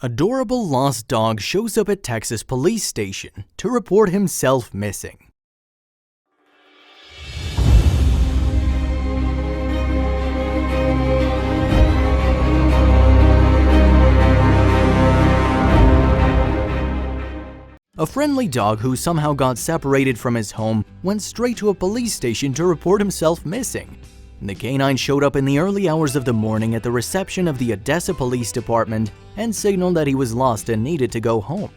Adorable lost dog shows up at Texas police station to report himself missing. A friendly dog who somehow got separated from his home went straight to a police station to report himself missing. The canine showed up in the early hours of the morning at the reception of the Odessa Police Department and signaled that he was lost and needed to go home.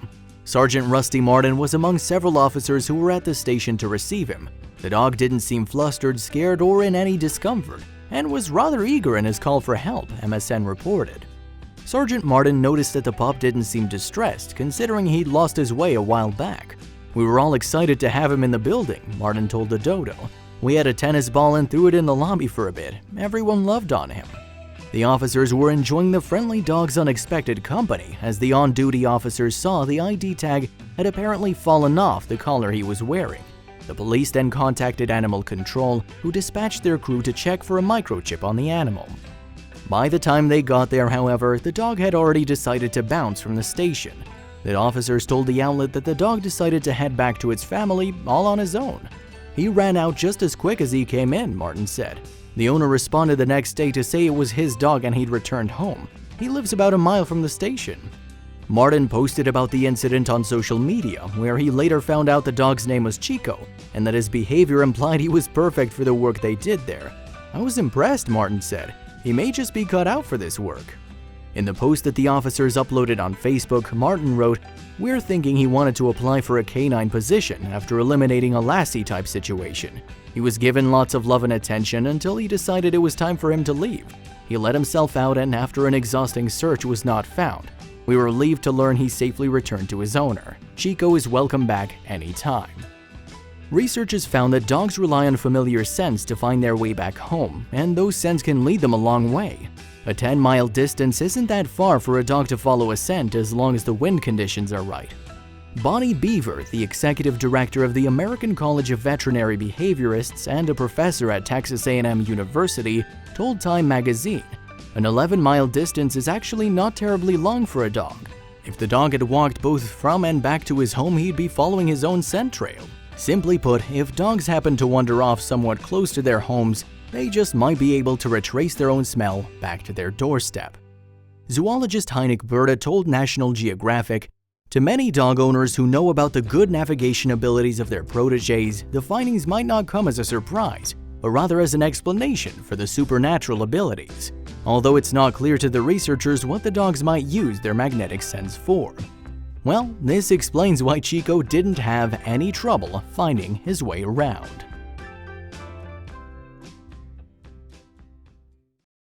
Sergeant Rusty Martin was among several officers who were at the station to receive him. The dog didn't seem flustered, scared, or in any discomfort, and was rather eager in his call for help, MSN reported. Sergeant Martin noticed that the pup didn't seem distressed, considering he'd lost his way a while back. "We were all excited to have him in the building," Martin told the Dodo. "We had a tennis ball and threw it in the lobby for a bit. Everyone loved on him." The officers were enjoying the friendly dog's unexpected company as the on-duty officers saw the ID tag had apparently fallen off the collar he was wearing. The police then contacted Animal Control, who dispatched their crew to check for a microchip on the animal. By the time they got there, however, the dog had already decided to bounce from the station. The officers told the outlet that the dog decided to head back to its family all on his own. "He ran out just as quick as he came in," Martin said. The owner responded the next day to say it was his dog and he'd returned home. He lives about a mile from the station. Martin posted about the incident on social media, where he later found out the dog's name was Chico and that his behavior implied he was perfect for the work they did there. "I was impressed," Martin said. "He may just be cut out for this work." In the post that the officers uploaded on Facebook, Martin wrote, "We're thinking he wanted to apply for a canine position after eliminating a Lassie-type situation. He was given lots of love and attention until he decided it was time for him to leave. He let himself out and after an exhausting search was not found. We were relieved to learn he safely returned to his owner. Chico is welcome back anytime." Researchers found that dogs rely on familiar scents to find their way back home, and those scents can lead them a long way. A 10-mile distance isn't that far for a dog to follow a scent as long as the wind conditions are right. Bonnie Beaver, the executive director of the American College of Veterinary Behaviorists and a professor at Texas A&M University, told Time magazine, "An 11-mile distance is actually not terribly long for a dog. If the dog had walked both from and back to his home, he'd be following his own scent trail. Simply put, if dogs happen to wander off somewhat close to their homes, they just might be able to retrace their own smell back to their doorstep." Zoologist Heineck Berta told National Geographic, "To many dog owners who know about the good navigation abilities of their protégés, the findings might not come as a surprise, but rather as an explanation for the supernatural abilities, although it's not clear to the researchers what the dogs might use their magnetic sense for." Well, this explains why Chico didn't have any trouble finding his way around.